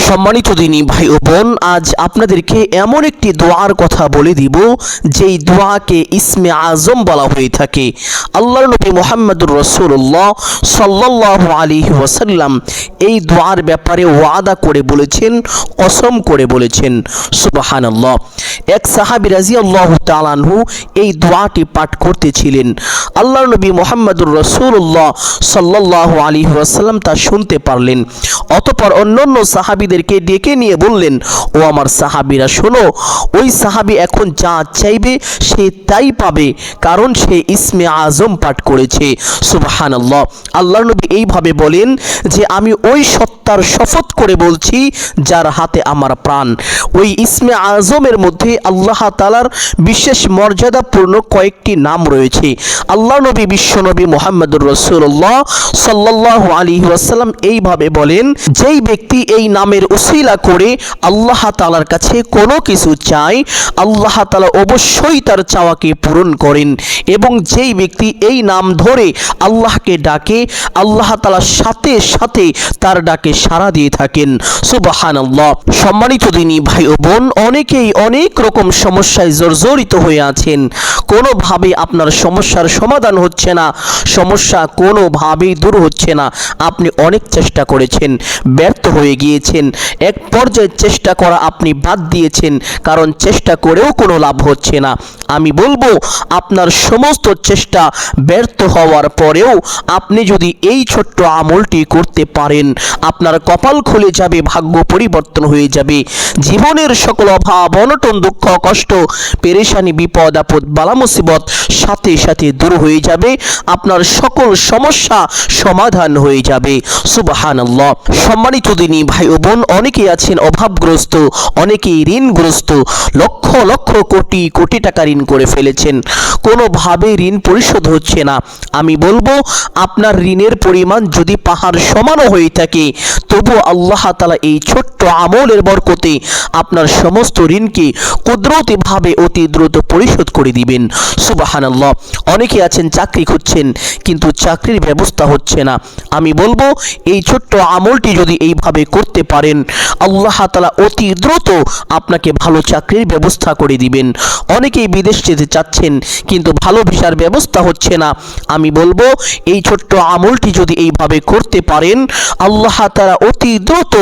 সম্মানিত দিনী ভাই ও বোন, আজ আপনাদেরকে এমন একটি দোয়ার কথা বলে দিব যেই দোয়াকে ইসমে আজম বলা হয়ে থাকে। আল্লাহর নবী মুহাম্মদুর রাসূলুল্লাহ সাল্লাল্লাহু আলাইহি ওয়াসাল্লাম এই দোয়ার ব্যাপারে ওয়াদা করে বলেছেন, কসম করে বলেছেন। সুবহানাল্লাহ। এক সাহাবী রাদিয়াল্লাহু তাআলা আনহু এই দোয়াটি পাঠ করতেছিলেন। আল্লাহর নবী মুহাম্মদুর রাসূলুল্লাহ সাল্লাল্লাহু আলাইহি ওয়াসাল্লাম তা শুনতে পারলেন। অতঃপর অন্যান্য সাহাবীদেরকে ডেকে নিয়ে বললেন, ও আমার সাহাবীরা শোনো, ওই সাহাবী এখন যা চাইবে সে তাই পাবে, কারণ সে ইসমে আজম পাঠ করেছে। সুবহানাল্লাহ। আল্লাহর নবী এইভাবে বলেন যে আমি ওই সত্তার শপথ করে বলছি যার হাতে আমার প্রাণ। ওই ইসমে আজমের মধ্যে আল্লাহ তাআলার বিশেষ মর্যাদাপূর্ণ কয়েকটি নাম রয়েছে। আল্লাহর নবী বিশ্বনবী মুহাম্মদুর রাসূলুল্লাহ সাল্লাল্লাহু আলাইহি ওয়াসাল্লাম এইভাবে বলেন, যেই ব্যক্তি এই নামের উসিলা করে আল্লাহ তাআলার কাছে কোনো কিছু চায়, আল্লাহ তাআলা অবশ্যই তার চাওয়াকে পূরণ করেন। এবং যেই ব্যক্তি এই নাম ধরে আল্লাহকে ডাকে, আল্লাহ তাআলা সাথে সাথে তার ডাকে সাড়া দিয়ে থাকেন। সুবহানাল্লাহ। সম্মানিত দিনী ভাই ও বোন, অনেকেই অনেক রকম সমস্যায় জর্জরিত হয়ে আছেন। কোনোভাবে আপনার সমস্যার সমাধান হচ্ছে না, সমস্যা কোনোভাবেই দূর হচ্ছে না। আপনি অনেক চেষ্টা করেছেন, ব্যর্থ হয়ে গিয়েছেন। এক পর্যায়ে চেষ্টা করা আপনি বাদ দিয়েছেন, কারণ চেষ্টা করেও কোনো লাভ হচ্ছে না। আমি বলবো, আপনার সমস্ত চেষ্টা ব্যর্থ হওয়ার পরেও আপনি যদি এই ছোট্ট আমলটি করতে পারেন, আপনার কপাল খুলে যাবে, ভাগ্য পরিবর্তন হয়ে যাবে। জীবনের সকল অভাব, অনটন, দুঃখ, কষ্ট, পেরেশানি, বিপদ আপদ, বালা মুসিবত সাথে সাথে দূর হয়ে যাবে। আপনার সকল সমস্যা সমাধান হয়ে যাবে। সুবহানাল্লাহ। সম্মানিত দিনী ভাই ও বোন, অনেকেই আছেন অভাবগ্রস্ত, অনেকেই ঋণগ্রস্ত, লক্ষ লক্ষ কোটি কোটি টাকা ঋণ করে ফেলেছেন, কোনোভাবে ঋণ পরিশোধ হচ্ছে না। আমি বলবো, আপনার ঋণের পরিমাণ যদি পাহাড় সমানও হয়ে থাকে, তবু আল্লাহ তাআলা এই ছোট্ট আমলের বরকতে আপনার সমস্ত ঋণকে কুদরতিভাবে অতি দ্রুত পরিশোধ করে দিবেন। সুবহানাল্লাহ। অনেকে আছেন চাকরি খুঁজছেন, কিন্তু চাকরির ব্যবস্থা হচ্ছে না। আমি বলবো, এই ছোট্ট আমলটি যদি এইভাবে করতে পারেন, আল্লাহ তাআলা অতি দ্রুত আপনাকে ভালো চাকরির ব্যবস্থা করে দিবেন। অনেকেই বিদেশ যেতে চাচ্ছেন, কিন্তু ভালো ভিসার ব্যবস্থা হচ্ছে না। আমি বলবো, এই ছোট্ট আমলটি যদি এইভাবে করতে পারেন, আল্লাহ তাআলা অতি দ্রুত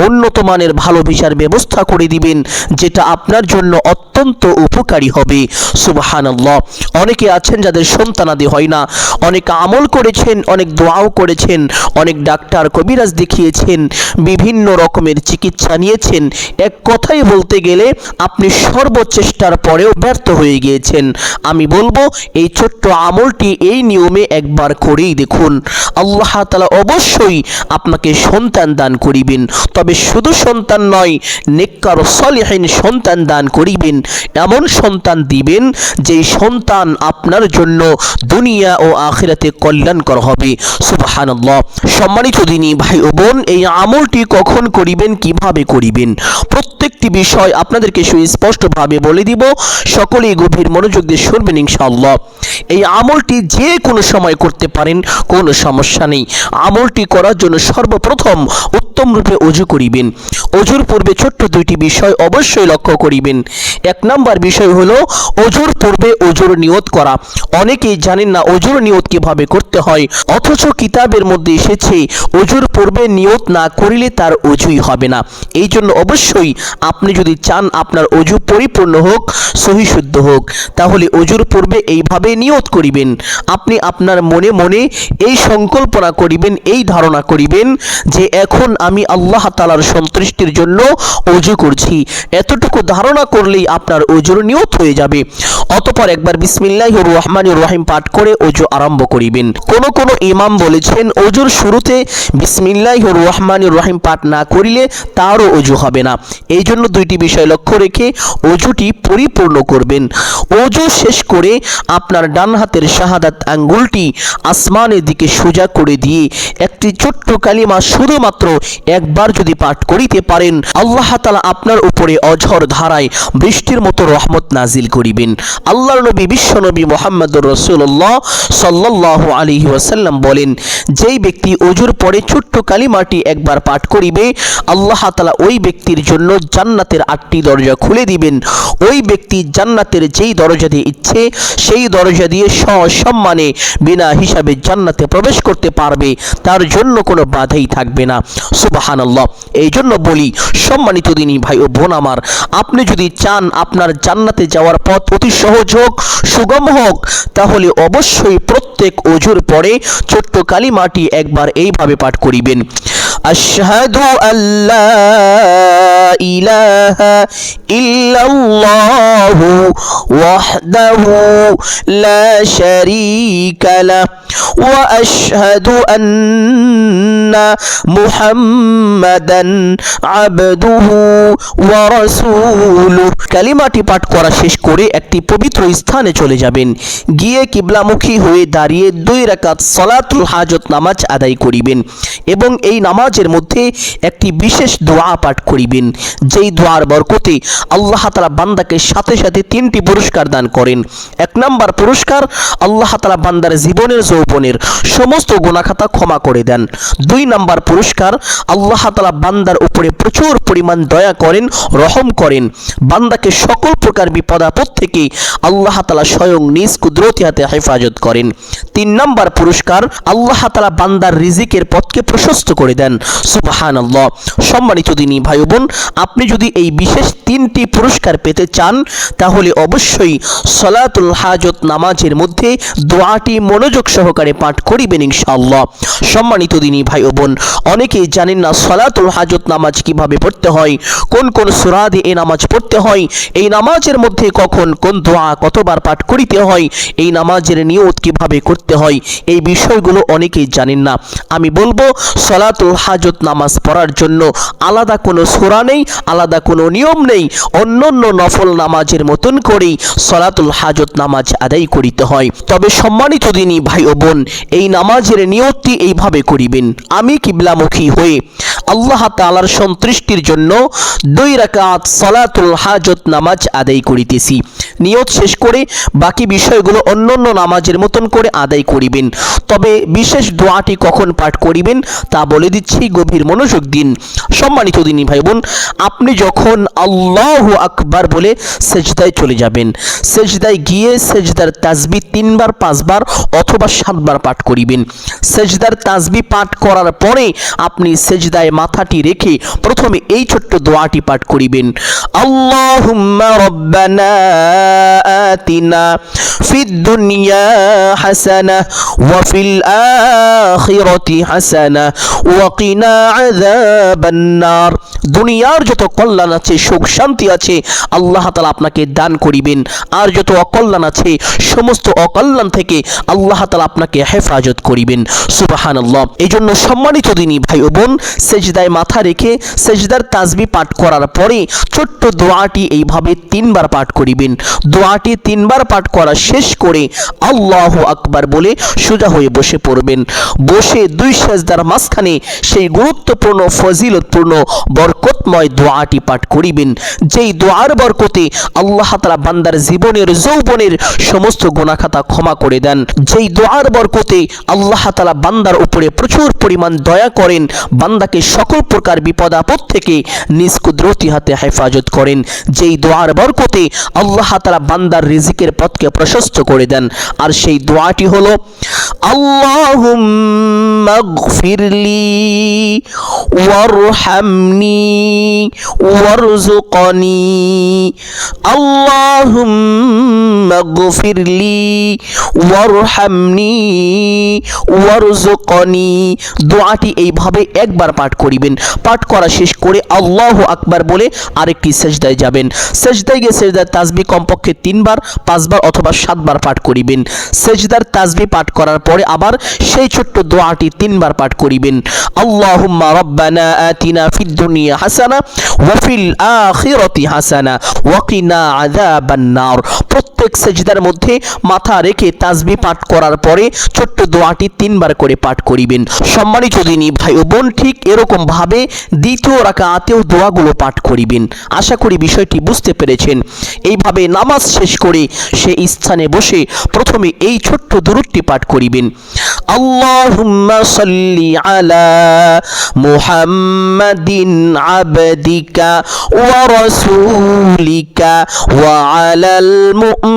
উন্নত মানের ভালো ভিসার ব্যবস্থা করে দিবেন, যেটা আপনার জন্য অত্যন্ত উপকারী হবে। সুবহানাল্লাহ। অনেকে আছেন যাদের সন্তানাদি হয় না, অনেক আমল করেছেন, অনেক দোয়াও করেছেন, অনেক ডাক্তার কবিরাজ দেখিয়েছেন, বিভিন্ন রকমের চিকিৎসা নিয়েছেন। এক কথাই বলতে গেলে আপনি সর্বচেষ্টার পরেও ব্যর্থ হয়ে গিয়েছেন। আমি বলবো, এই ছোট্ট আমলটি এই নিয়মে একবার করেই দেখুন। আল্লাহ তাআলা অবশ্যই আপনাকে সন্তান দান করিবেন। তবে শুধু সন্তান নয়, নেককার সলিহিন সন্তান দান করিবেন। এমন সন্তান দিবেন যেই সন্তান আপনার জন্য দুনিয়া ও আখিরাতে কল্যাণকর হবে। সুবহানাল্লাহ। সম্মানিত দিনী ভাই ও বোন, এই আমলটি কখন করিবেন, কিভাবে করিবেন, প্রত্যেকটি বিষয় আপনাদেরকে সুস্পষ্টভাবে বলে দিব। সকলেই গভীর মনোযোগ দিয়ে শুনবেন ইনশাআল্লাহ। এই আমলটি যে কোনো সময় করতে পারেন, কোনো সমস্যা নেই। আমলটি করার জন্য সর্বপ্রথম উত্তম রূপে ওযু করিবেন। ওযুর পূর্বে ছোট্ট দুইটি বিষয় অবশ্যই লক্ষ্য করিবেন। এক নাম্বার বিষয় হলো ওযুর পূর্বে ওযুর নিয়ত করা। অনেকেই জানেন না ওযুর নিয়ত কিভাবে করতে হয়, অথচ কিতাবের মধ্যে এসেছে ওযুর পূর্বে নিয়ত না করিলে তার ওযুই হবে না। এই জন্য অবশ্যই আপনি যদি চান আপনার ওযু পরিপূর্ণ হোক, সহি শুদ্ধ হোক, তাহলে ওযুর পূর্বে এইভাবে নিয়ত করিবেন। আপনি আপনার মনে মনে এই সংকল্পনা করিবেন, এই ধারণা করিবেন যে এখন আমি আল্লাহ তাআলার সন্তুষ্টির জন্য ওযু করছি। এতটুকু ধারণা করলেই আপনার ওযুর নিয়ত হয়ে যাবে। অতঃপর একবার বিসমিল্লাহির রহমানির রহিম পাঠ করে ওযু আরম্ভ করিবেন। কোন ইমাম বলেছেন ওযুর শুরুতে বিসমিল্লাহির রহমানির রহিম পাঠ না করিলে তারও ওযু হবে না। এই জন্য দুইটি বিষয় লক্ষ্য রেখে ওযুটি পরিপূর্ণ করবেন। ওযু শেষ করে আপনার ডান হাতের শাহাদাত আঙ্গুলটি আসমানের দিকে সোজা করে দিয়ে একটি ছোট্ট কালিমা শুধুমাত্র একবার যদি পাঠ করিতে পারেন, আল্লাহ তাআলা আপনার উপরে অঝর ধারায় বৃষ্টির মতো রহমত নাজিল করিবেন। আল্লাহর নবী বিশ্বনবী মুহাম্মদুর রাসূলুল্লাহ সাল্লাল্লাহু আলাইহি ওয়াসাল্লাম বলেন, যেই ব্যক্তি ওযুর পরে ছোট্ট কালিমাটি একবার পাঠ করিবে, আল্লাহ তাআলা ওই ব্যক্তির জন্য জান্নাতের 8টি দরজা খুলে দিবেন। ওই ব্যক্তি জান্নাতের যেই দরজা দিয়ে ইচ্ছে সেই দরজা দিয়ে সসম্মানে বিনা হিসাবে জান্নাতে প্রবেশ করতে পারবে, তার জন্য কোনো বাধাই থাকবে না। সুবহানাল্লাহ। এই জন্য বলি সম্মানিত দিনী ভাই ও বোন আমার, আপনি যদি চান আপনার জান্নাতে যাওয়ার পথ অতি সহজ হোক, সুগম হোক, তাহলে অবশ্যই প্রত্যেক ওযুর পরে ছোট্ট কালিমাটি একবার এইভাবে পাঠ করিবেন, আশহাদু আল্লা ইলাহা ইল্লাল্লাহু ওয়াহদাহু লা শারীকা লাহু ওয়া আশহাদু আন্না মুহাম্মাদান আবদুহু ওয়া রাসূলুহু। কালিমাটি পাঠ করা শেষ করে একটি পবিত্র স্থানে চলে যাবেন, গিয়ে কিবলামুখী হয়ে দাঁড়িয়ে 2 রাকাত সালাতুল হাজত নামাজ আদায় করিবেন এবং এই নামাজের মধ্যে একটি বিশেষ দোয়া পাঠ করিবেন, যেই দোয়ার বরকতে আল্লাহ তাআলা বান্দাকে সাথে সাথে 3টি পুরস্কার দান করেন। 1 নাম্বার পুরস্কার, আল্লাহ তাআলা বান্দার জীবনের যৌবনের সমস্ত গুনাহ খাতা ক্ষমা করে দেন। 2 নাম্বার পুরস্কার, আল্লাহ তাআলা বান্দার উপরে প্রচুর পরিমাণ দয়া করেন, রহম করেন, বান্দাকে সকল প্রকার বিপদ আপদ থেকে আল্লাহ তাআলা স্বয়ং নিজ কুদরতি হাতে হেফাজত করেন। 3 নাম্বার পুরস্কার, আল্লাহ তাআলা বান্দার রিজিকের পথকে প্রশস্ত করে দেন। সুবহানাল্লাহ। সম্মানিত দিনী ভাই বোন, আপনি যদি এই বিশেষ 3টি পুরস্কার পেতে চান তাহলে অবশ্যই সালাতুল হাজত নামাজের মধ্যে দোয়াটি মনোযোগ সহকারে পাঠ করিবেন ইনশাআল্লাহ। সম্মানিত দিনী ভাই বোন, অনেকেই জানেন না সালাতুল হাজত নামাজ কিভাবে পড়তে হয়, কোন কোন সূরা দিয়ে এই নামাজ পড়তে হয়, এই নামাজের মধ্যে কখন কোন দোয়া কতবার পাঠ করিতে হয়, এই নামাজের নিয়ত কিভাবে করতে হয়, এই বিষয়গুলো অনেকেই জানেন না। আমি বলবো সালাতুল হাজত নামাজ পড়ার জন্য আলাদা কোনো সূরা নেই, আলাদা কোনো নিয়ম নেই, অন্যান্য নফল নামাজের মতন করেই সালাতুল হাজত নামাজ আদায় করিতে হয়। তবে সম্মানিত দিনী ভাই ও বোন, এই নামাজের নিয়তটি এইভাবে করিবেন, আমি কিবলামুখী হয়ে আল্লাহ তাআলার সন্তুষ্টির জন্য 2 রাকাত সালাতুল হাজত নামাজ আদায় করিতেছি। নিয়ত শেষ করে বাকি বিষয়গুলো অন্যান্য নামাজের মতন করে আদায় করিবেন। তবে বিশেষ দোয়াটি কখন পাঠ করিবেন তা বলে দিচ্ছি, গভীর মনোযোগ দিন। সম্মানিত দিনী ভাই বোন, আপনি যখন আল্লাহু আকবার বলে সেজদায় চলে যাবেন, সেজদায় গিয়ে সেজদার তাসবিহ 3 বার 5 বার অথবা 7 বার পাঠ করিবেন। সেজদার তাসবিহ পাঠ করার পরে আপনি সেজদায় মাথাটি রেখে প্রথমে এই ছোট্ট দোয়াটি পাঠ করিবেন, আল্লাহুম্মা রাব্বানা আতিনা ফিদ দুনিয়া হাসানাহ ওয়া ফিল আখিরাতি হাসানাহ ওয়া কিনা আযাবান নার। দুনিয়ার যত কল্যাণ আছে, সুখ শান্তি আছে, আল্লাহ তাআলা আপনাকে দান করিবেন, আর যত অকল্যাণ আছে সমস্ত অকল্যাণ থেকে আল্লাহ তাআলা আপনাকে হেফাজত করিবেন। সুবহানাল্লাহ। এই জন্য সম্মানিত দিনী ভাই ও বোন, সেজদায় মাথা রেখে সেজদার তাসবিহ পাঠ করার পরে ছোট্ট দোয়াটি এইভাবে 3 বার পাঠ করিবেন। দোয়াটি 3 বার পাঠ করা শেষ করে আল্লাহু আকবার বলে সোজা হয়ে বসে পড়বেন। বসে 2 সেজদার মাঝখানে সেই গুরুত্বপূর্ণ ফজিলতপূর্ণ বরকতময় দোয়াটি পাঠ করিবেন, যেই দোয়ার বরকতে আল্লাহ তাআলা বান্দার জীবনের যৌবনের সমস্ত গুনাহ খাতা ক্ষমা করে দেন, যেই দোয়ার বরকতে আল্লাহ তাআলা বান্দার উপরে প্রচুর পরিমাণ দয়া করেন, বান্দাকে সকল প্রকার বিপদ আপদ থেকে নিজ কুদরতি হাতে হেফাজত করেন, যেই দোয়ার বরকতে আল্লাহ তাআলা বান্দার রিজিকের পথকে প্রশস্ত করে দেন। আর সেই দোয়াটি হলো, আল্লাহুম্মা গফিরলি ওয়ারহামনি ওয়ারযুকনি, আল্লাহুম্মা গফিরলি ওয়ারহামনি ওয়ারযুকনি। দোয়াটি এইভাবে একবার পাঠ করিবেন। পাঠ করা শেষ করে আল্লাহু আকবার বলে আরেকটি সেজদায় যাবেন। সেজদায় গিয়ে সেজদার তাসবিহ কমপক্ষে 3 বার 5 বার অথবা 7 বার পাঠ করিবেন। সেজদার তাসবিহ পাঠ করার পরে আবার সেই ছোট্ট দোয়াটি 3 বার পাঠ করিবেন, আল্লাহুম্মা রাব্বানা আতিনা ফিদ দুনিয়া হাসানাহ ওয়া ফিল আখিরাতি হাসানা ওয়া কিনা আযাবান নার। প্রত্যেক সিজদার মধ্যে মাথা রেখে তাসবিহ পাঠ করার পরে ছোট্ট দোয়াটি 3 বার করে পাঠ করিবেন। সম্মানিত দিনী ভাই ও বোন, ঠিক এরকম ভাবে দ্বিতীয় রাকাতেও দোয়াগুলো পাঠ করিবেন। আশা করি বিষয়টি বুঝতে পেরেছেন। এইভাবে নামাজ শেষ করে সেই স্থানে বসে প্রথমে এই ছোট্ট দুরূদটি পাঠ করিবেন। আল্লাহুম্মা সাল্লি আলা মুহাম্মাদিন আবদিকা ওয়া রাসূলিকা ওয়া আলাল মুমিনিনা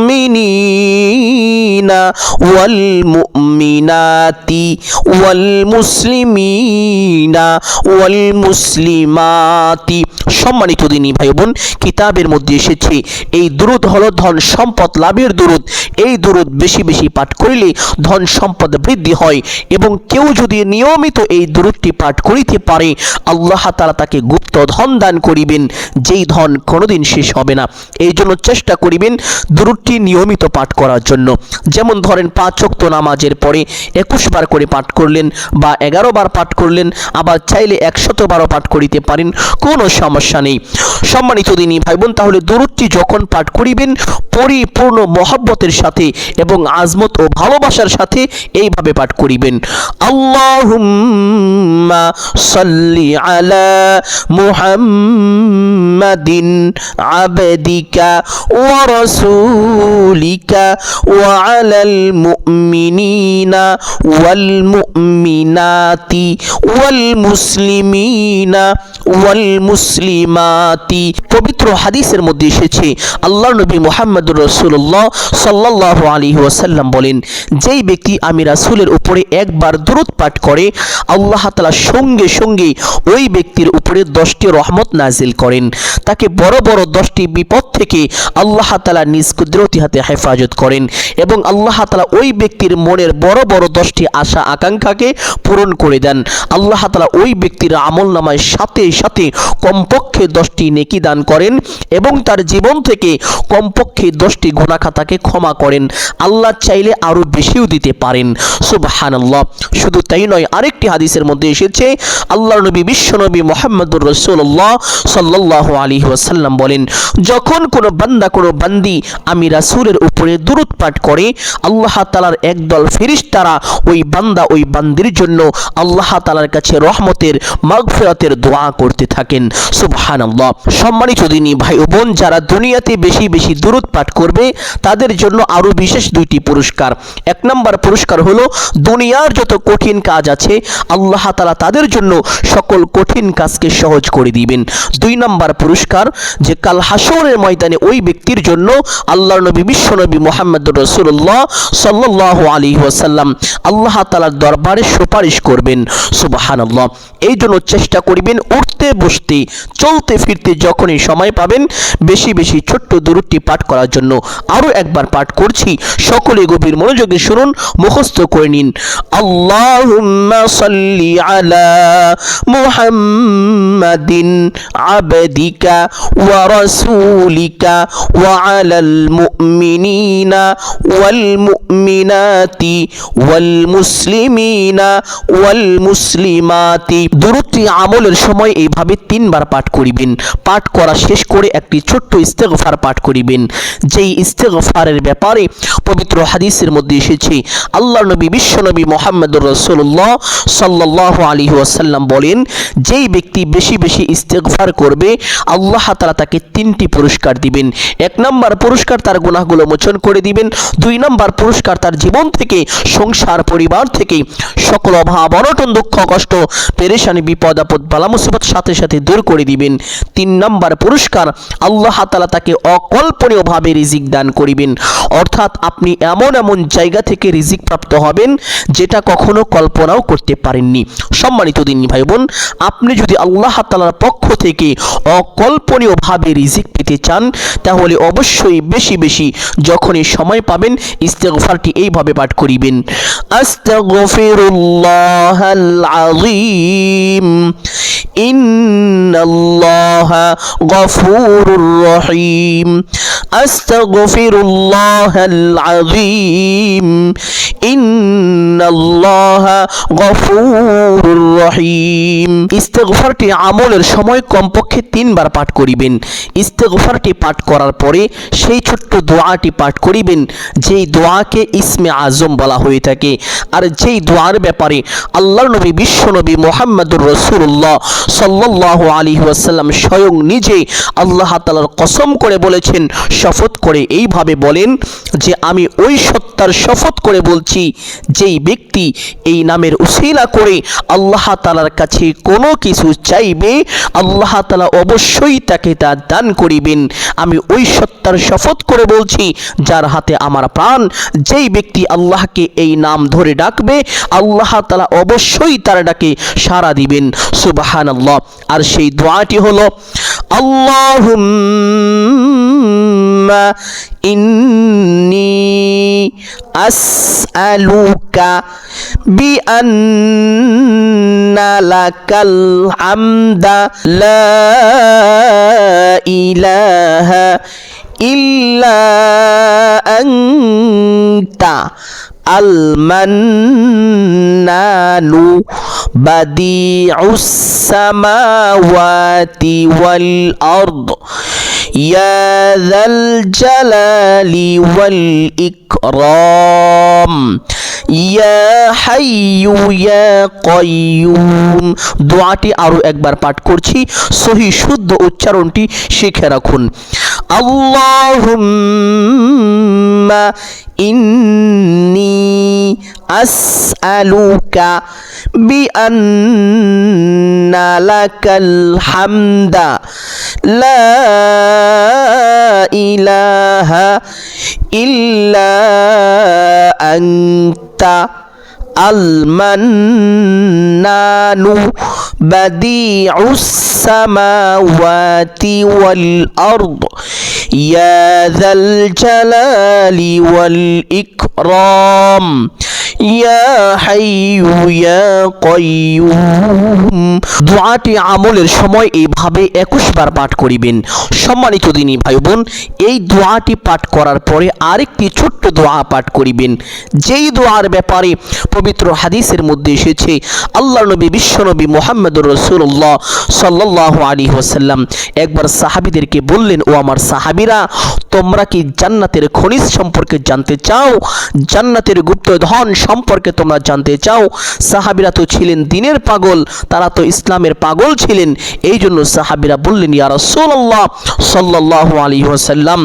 ওয়াল মুমিনাতি ওয়াল মুসলিমিনা ওয়াল মুসলিমাতি। সম্মানিত দিনী ভাই বোন, কিতাবের মধ্যে এসেছে এই দুরূদ হলো ধন সম্পদ লাভের দুরূদ। এই দুরূদ বেশি বেশি পাঠ করিলে ধন সম্পদ বৃদ্ধি হয় এবং কেউ যদি নিয়মিত এই দুরূদটি পাঠ করিতে পারে আল্লাহ তাআলা তাকে গুপ্ত ধন দান করিবেন, যেই ধন কোনোদিন শেষ হবে না। এই জন্য চেষ্টা করিবেন দুরূদটি নিয়মিত পাঠ করার জন্য। যেমন ধরেন 5 ওয়াক্ত নামাজের পরে 21 বার করে পাঠ করলেন বা 11 বার পাঠ করলেন, আবার চাইলে 100 বারও পাঠ করিতে পারেন, কোনো সমস্যা নেই। সম্মানিত দিনী ভাই বোন, তাহলে দুরূদটি যখন পাঠ করিবেন পরিপূর্ণ মহব্বতের সাথে এবং আজমত ও ভালোবাসার সাথে এইভাবে পাঠ করিবেন। আল্লাহুম্মা সাল্লি আলা মুহাম্মাদিন আবদিকা ওয়া রাসূলিকা ওয়া আলাল মুমিনিনা ওয়াল মুমিনাতি ওয়াল মুসলিমিনা ওয়াল মুসলিমাতি। পবিত্র হাদিসের মধ্যে এসেছে আল্লাহর নবী মুহাম্মদুর রাসূলুল্লাহ সাল্লাল্লাহু আলাইহি ওয়াসাল্লাম বলেন, যেই ব্যক্তি আমি রাসূলের উপরে একবার দুরূদ পাঠ করে আল্লাহ তাআলা সঙ্গে সঙ্গে ওই ব্যক্তির উপরে 10টি রহমত নাজিল করেন। তাকে বড় বড় 10টি বিপদ থেকে আল্লাহ তাআলা নিজ কুদরতি হাতে হেফাজত করেন এবং আল্লাহ তাআলা ওই ব্যক্তির মনের বড় বড় 10টি আশা আকাঙ্ক্ষাকে পূরণ করে দেন। আল্লাহ তাআলা ওই ব্যক্তির আমলনামায় সাথে সাথে কমপক্ষে 10টি নেকি দান করেন এবং তার জীবন থেকে কমপক্ষে 10টি গুনাহ খাতাকে ক্ষমা করেন। আল্লাহ চাইলে আরো বেশিও দিতে পারেন। সুবহানাল্লাহ। শুধু তাই নয়, আরেকটি হাদিসের মধ্যে এসেছে আল্লাহর নবী বিশ্বনবী মুহাম্মদুর রাসূলুল্লাহ সাল্লাল্লাহু আলাইহি ওয়াসাল্লাম বলেন, যখন কোনো বান্দা কোনো বান্দি আমি রাসূলের উপরে দুরূদ পাঠ করে আল্লাহ তাআলার একদল ফেরেশতারা ওই বান্দা ওই বান্দির জন্য আল্লাহ তাআলার কাছে রহমতের মাগফিরাতের দোয়া করতে থাকেন। সুবহানাল্লাহ। সম্মানিত দিনী ভাই ও বোন, যারা দুনিয়াতে বেশি বেশি দুরূদ পাঠ করবে তাদের জন্য আরো বিশেষ 2টি পুরস্কার। 1 নম্বর পুরস্কার হলো দুনিয়ার যত কঠিন কাজ আছে আল্লাহ তাআলা তাদের জন্য সকল কঠিন কাজকে সহজ করে দিবেন। 2 নম্বর পুরস্কার যে কাল হাসরের ময়দানে ওই ব্যক্তির জন্য আল্লাহর নবী বিশ্বনবী মুহাম্মদুর রাসূলুল্লাহ সাল্লাল্লাহু আলাইহি ওয়াসাল্লাম আল্লাহ তাআলার দরবারে সুপারিশ করবেন। সুবহানাল্লাহ। এই জন্য চেষ্টা করিবেন উঠতে বসতে চলতে ফিরতে যখনই সময় পাবেন বেশি বেশি ছোট্ট দুরূদটি পাঠ করার জন্য। আরো একবার পাঠ করছি, সকলে গভীর মনোযোগে শুনুন, মুখস্থ করে নিন। আল্লাহুম্মা সাল্লি আলা মুহাম্মাদিন আবদিকা ওয়া রাসূলিকা ওয়া আলাল মুমিনিনা ওয়াল মুমিনাতি ওয়াল মুসলিমিনা ওয়াল মুসলিমাতি। দুরূদটি আমলের সময় এইভাবে 3 বার পাঠ করিবেন। পাঠ করা শেষ করে একটি ছোট্ট ইস্তেগফার পাঠ করিবেন। যেই ইস্তেগফারের ব্যাপারে পবিত্র হাদিসের মধ্যে এসেছে আল্লাহর নবী বিশ্বনবী মুহাম্মদুর রাসূলুল্লাহ সাল্লাল্লাহু আলাইহি ওয়াসাল্লাম বলেন, যেই ব্যক্তি বেশি বেশি ইস্তেগফার করবে আল্লাহ তাআলা তাকে 3টি পুরস্কার দিবেন। 1 নম্বর পুরস্কার তার গুনাহগুলো মোচন করে দিবেন। 2 নম্বর পুরস্কার তার জীবন থেকে সংসার পরিবার থেকে সকল অভাব অনটন দুঃখ কষ্ট পেরেশানি বিপদ আপদ বালা মুসিবত সাথে সাথে দূর করে দিবেন। 3 নম্বর পুরস্কার আল্লাহ তাআলা তাকে অকল্পনীয়ভাবে রিজিক দান করিবেন, অর্থাৎ আপনি এমন এমন জায়গা থেকে রিজিক প্রাপ্ত হবেন যেটা কখনো কল্পনাও করতে পারেননি। সম্মানিত দিনী ভাই বোন, আপনি যদি আল্লাহ তাআলার পক্ষ থেকে অকল্পনীয়ভাবে রিজিক পেতে চান তাহলে অবশ্যই বেশি বেশি যখনই সময় পাবেন ইস্তেগফারটি এইভাবে পাঠ করিবেন। আস্তাগফিরুল্লাহাল আযীম ইন্নাল্লাহা গফুরুর রহিম। আস্তাগফিরুল্লাহাল আযীম ইন্নাল্লাহা গফুরুর রহিম। ইস্তেগফারটি আমলের সময় কমপক্ষে 3 বার পাঠ করিবেন। ইস্তেগফারটি পাঠ করার পরে সেই ছোট্ট দোয়াটি পাঠ করিবেন, যেই দোয়াকে ইসমে আজম বলা হয়ে থাকে। আর যেই দোয়ার ব্যাপারে আল্লাহর নবী বিশ্বনবী মুহাম্মদুর রাসূলুল্লাহ সাল্লাল্লাহু আলাইহি ওয়াসাল্লাম স্বয়ং নিজে আল্লাহ তাআলার কসম করে বলেছেন, শপথ করে এইভাবে বলেন যে আমি ওই সত্তার শপথ করে বলছি যেই ব্যক্তি এই নামের উসিলা করে আল্লাহ তাআলার কাছে কোনো কিছু চাইবে, আল্লাহ তাআলা অবশ্যই তাকে তা দান করিবেন। আমি ওই সত্তার শপথ করে বলছি যার হাতে আমার প্রাণ, যেই ব্যক্তি আল্লাহকে এই নাম ধরে ডাকবে আল্লাহ তাআলা অবশ্যই তার ডাকে সাড়া দিবেন। সুবহানাল্লাহ। আর সেই দোয়াটি হলো আল্লাহুম্মা ইন্নী আসআলুকা বিআন্না লাকাল হামদা লা ইলাহা ইল্লা আনতা আল মান্নানু বাদিউস সামাওয়াতি ওয়াল আরদ ইয়া যাল জালালি ওয়াল ইকরাম ইয়া হাইয়ু ইয়া কাইয়ুম। দোয়াটি আরো একবার পাঠ করছি, সহি শুদ্ধ উচ্চারণটি শিখে রাখুন। আল্লাহুম্মা ইন্নী আসআলুকা বিআন্না লাকাল হামদা লা ইলাহা ইল্লা আনতা আল মান্নানু বাদিউস সামাওয়াতি ওয়াল আরদ ইয়া যাল জালালি ওয়াল ইকরাম ইয়া হাইয়ু ইয়া কাইয়ুম। দোয়াটি আমলের সময় এইভাবে 21 বার পাঠ করিবেন। সম্মানিত দিনী ভাই বোন, এই দোয়াটি পাঠ করার পরে আরেকটি ছোট্ট দোয়া পাঠ করিবেন, যেই দোয়ার ব্যাপারে পবিত্র হাদিসের মধ্যে এসেছে আল্লাহর নবী বিশ্বনবী মুহাম্মদুর রাসূলুল্লাহ সাল্লাল্লাহু আলাইহি ওয়াসাল্লাম একবার সাহাবীদেরকে বললেন, ও আমার সাহাবীরা, তোমরা কি জান্নাতের খনিজ সম্পর্কে জানতে চাও? জান্নাতের গুপ্তধন সম্পর্কে তোমরা জানতে চাও? সাহাবীরা তো ছিলেন দ্বীনের পাগল, তারা তো ইসলামের পাগল ছিলেন। এই জন্য সাহাবীরা বললেন, ইয়া রাসূলুল্লাহ সাল্লাল্লাহু আলাইহি ওয়াসাল্লাম,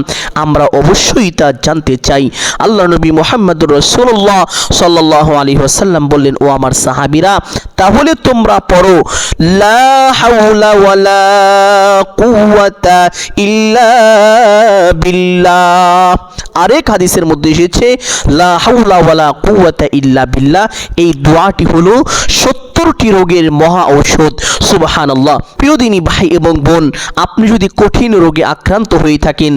আমরা অবশ্যই তা জানতে চাই। আল্লাহর নবী মুহাম্মদুর রাসূলুল্লাহ সাল্লাল্লাহু আলাইহি ওয়াসাল্লাম বললেন, ও আমার সাহাবীরা, তাহলে তোমরা পড়ো লা হাওলা ওয়ালা কুওয়াতা ইল্লা বিল্লাহ। আরেক হাদিসের মধ্যে এসেছে লা হাওলা ওয়ালা কুওয়াতা ইল্লা বিল্লাহ। এই দোয়াটি হলো 70টি রোগের মহা ঔষধ। সুবহানাল্লাহ। প্রিয় দিনী ভাই এবং বোন, আপনি যদি কঠিন রোগে আক্রান্ত হয়ে থাকেন,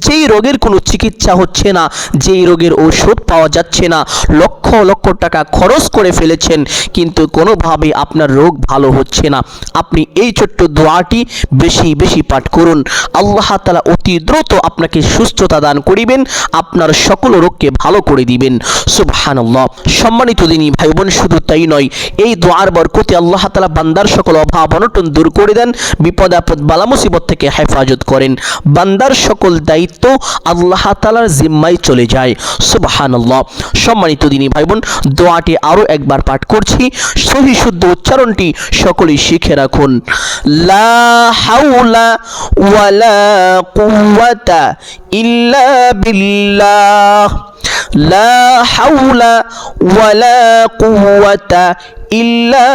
যেই রোগের কোনো চিকিৎসা হচ্ছে না, যেই রোগের ঔষধ পাওয়া যাচ্ছে না, লক্ষ লক্ষ টাকা খরচ করে ফেলেছেন কিন্তু কোনোভাবে আপনার রোগ ভালো হচ্ছে না, আপনি এই ছোট্ট দোয়াটি বেশি বেশি পাঠ করুন। আল্লাহ তাআলা অতি দ্রুত আপনাকে সুস্থতা দান করিবেন, আপনার সকল রোগকে ভালো করে দিবেন। সুবহানাল্লাহ। সম্মানিত দিনী ভাই বোন, শুধু তাই নয়, এই দোয়ার বরকতে আল্লাহ তাআলা বান্দার সকল অভাব অনটন দূর করে দেন, বিপদ আপদ বালা মুসিবত থেকে হেফাজত করেন। বান্দার সকল দায়িত্ব আল্লাহ তাআলার জিম্মায় চলে যায়। সুবহানাল্লাহ। সম্মানিত দিনী ভাই বোন, দোয়াটি আরো একবার পাঠ করছি, সহি শুদ্ধ উচ্চারণটি সকলেই শিখে রাখুন। লা হাওলা ওয়ালা কুওয়াতা ইল্লা বিল্লাহ। লা হাওলা ওয়ালা কুওয়াতা ইল্লা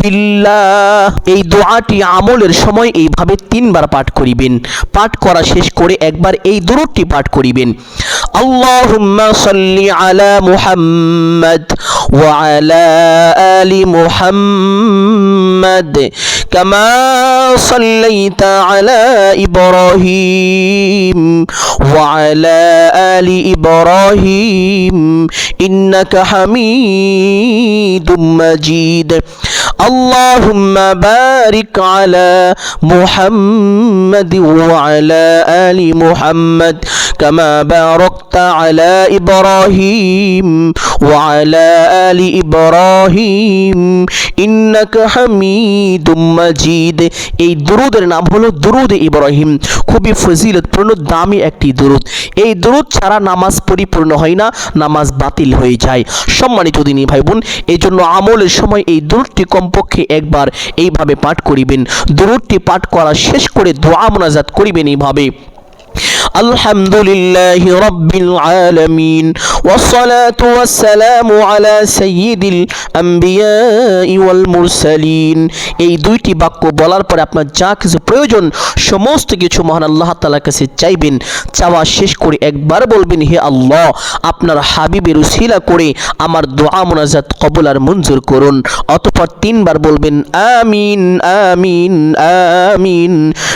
বিল্লাহ। এই দোয়াটি আমলের সময় এইভাবে 3 বার পাঠ করিবেন। পাঠ করা শেষ করে একবার এই দুরূদটি পাঠ করিবেন। আল্লাহুম্মা সাল্লি আলা মুহাম্মাদ ওয়া আলা আলি মুহাম্মাদ كما صليت على إبراهيم وعلى آل إبراهيم إنك حميد مجيد اللهم بارك على محمد وعلى آل محمد كما باركت على إبراهيم وعلى آل إبراهيم إنك حميد مجيد। এই দুরুদের নাম হলো দুরুদ ইব্রাহিম। খুবই ফজিলতপূর্ণ দামি একটি দুরুদ। এই দুরুদ ছাড়া নামাজ পরিপূর্ণ হয় না, নামাজ বাতিল হয়ে যায়। সম্মানিত দিনী ভাই বোন, এই জন্য আমলের সময় এই দুরুদটি কমপক্ষে একবার এইভাবে পাঠ করিবেন। দুরুদটি পাঠ করা শেষ করে দোয়া মুনাজাত করিবেন এইভাবে: আলহামদুলিল্লাহ রাব্বিল আলামিন والصلاة والسلام على سيد الأنبياء والمرسلين। এই দুইটি বাক্য বলার পরে আপনার যা কিছু প্রয়োজন সমস্ত কিছু মহান আল্লাহ তাআলার কাছে চাইবেন। চাওয়া শেষ করে একবার বলবেন, হে আল্লাহ, আপনার হাবিবের উসিলা করে আমার দোয়া মুনাজাত কবুল আর মঞ্জুর করুন। অতঃপর তিনবার বলবেন আমিন আমিন আমিন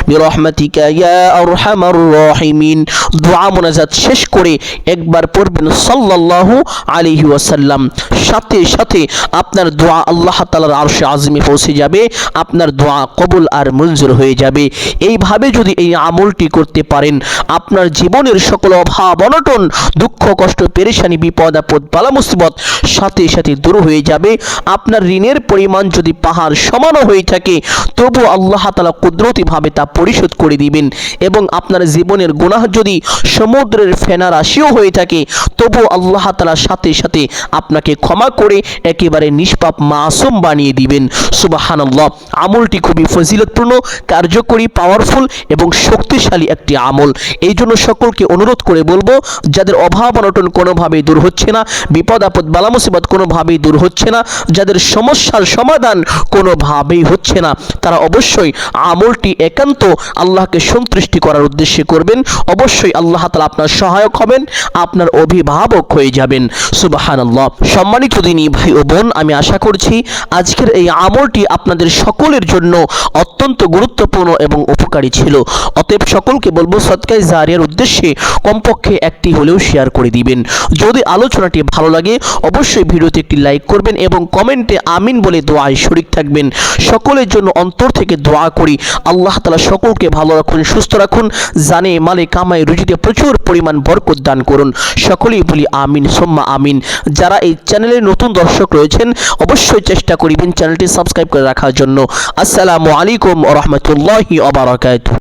বিরহমাতিকা ইয়া আরহামার রাহিমিন। দোয়া মুনাজাত শেষ করে একবার পড়বেন সাল্লাল্লাহু আলাইহি ওয়াসাল্লাম। সাথে সাথে আপনার দোয়া আল্লাহ তাআলার আরশে আযমে পৌঁছে যাবে, আপনার দোয়া কবুল আর মঞ্জুর হয়ে যাবে। এইভাবে যদি এই আমলটি করতে পারেন, আপনার জীবনের সকল অভাব অনটন, দুঃখ কষ্ট পেরেশানি বিপদ আপদ বালা মুসিবত সাথে সাথে দূর হয়ে যাবে। আপনার ঋণের পরিমাণ যদি পাহাড় সমানও হয়ে থাকে, তবু আল্লাহ তাআলা কুদরতিভাবে তা পরিশোধ করে দিবেন। এবং আপনার জীবনের গুনাহ যদি সমুদ্রের ফেনা রাশিও হয়ে থাকে, তবু আল্লাহ তাআলা সাথে সাথে আপনাকে ক্ষমা করে একেবারে নিষ্পাপ মাসুম বানিয়ে দিবেন। সুবহানাল্লাহ। আমলটি খুবই ফজিলতপূর্ণ, কার্যকরী, পাওয়ারফুল এবং শক্তিশালী একটি আমল। এই জন্য সকলকে অনুরোধ করে বলবো, যাদের অভাব অনটন কোনোভাবেই দূর হচ্ছে না, বিপদ আপদ বালা মুসিবত কোনোভাবেই দূর হচ্ছে না, যাদের সমস্যার সমাধান কোনোভাবেই হচ্ছে না, তারা অবশ্যই আমলটি একান্ত আল্লাহকে সন্তুষ্টি করার উদ্দেশ্যে করবেন। অবশ্যই আল্লাহ তাআলা আপনার সহায়ক হবেন, আপনার অভিভাবক হয়ে যাবেন। সুবহানাল্লাহ। সম্মানিত দিনী ভাই ও বোন, আমি আশা করছি আজকের এই আমলটি আপনাদের সকলের জন্য অত্যন্ত গুরুত্বপূর্ণ এবং উপকারী ছিল। অতএব সকলকে বলবো, সদকায়ে জারিয়ার উদ্দেশ্যে কমপক্ষে একটি হলেও শেয়ার করে দিবেন। যদি আলোচনাটি ভালো লাগে অবশ্যই ভিডিওতে একটি লাইক করবেন এবং কমেন্টে আমিন বলে দোয়ায় শরীক থাকবেন। সকলের জন্য অন্তর থেকে দোয়া করি, আল্লাহ তাআলা সকলকে ভালো রাখুন, সুস্থ রাখুন, জানে মালে কামাই রুজিতে প্রচুর পরিমাণ বরকত দান করুন। সকলেই বলি আমিন সুম্মা আমিন। যারা এই চ্যানেলের নতুন দর্শক রয়েছেন অবশ্যই চেষ্টা করিবেন চ্যানেলটি সাবস্ক্রাইব করে রাখার জন্য। আসসালামু আলাইকুম ওয়া রাহমাতুল্লাহি ওয়া বারাকাতুহু।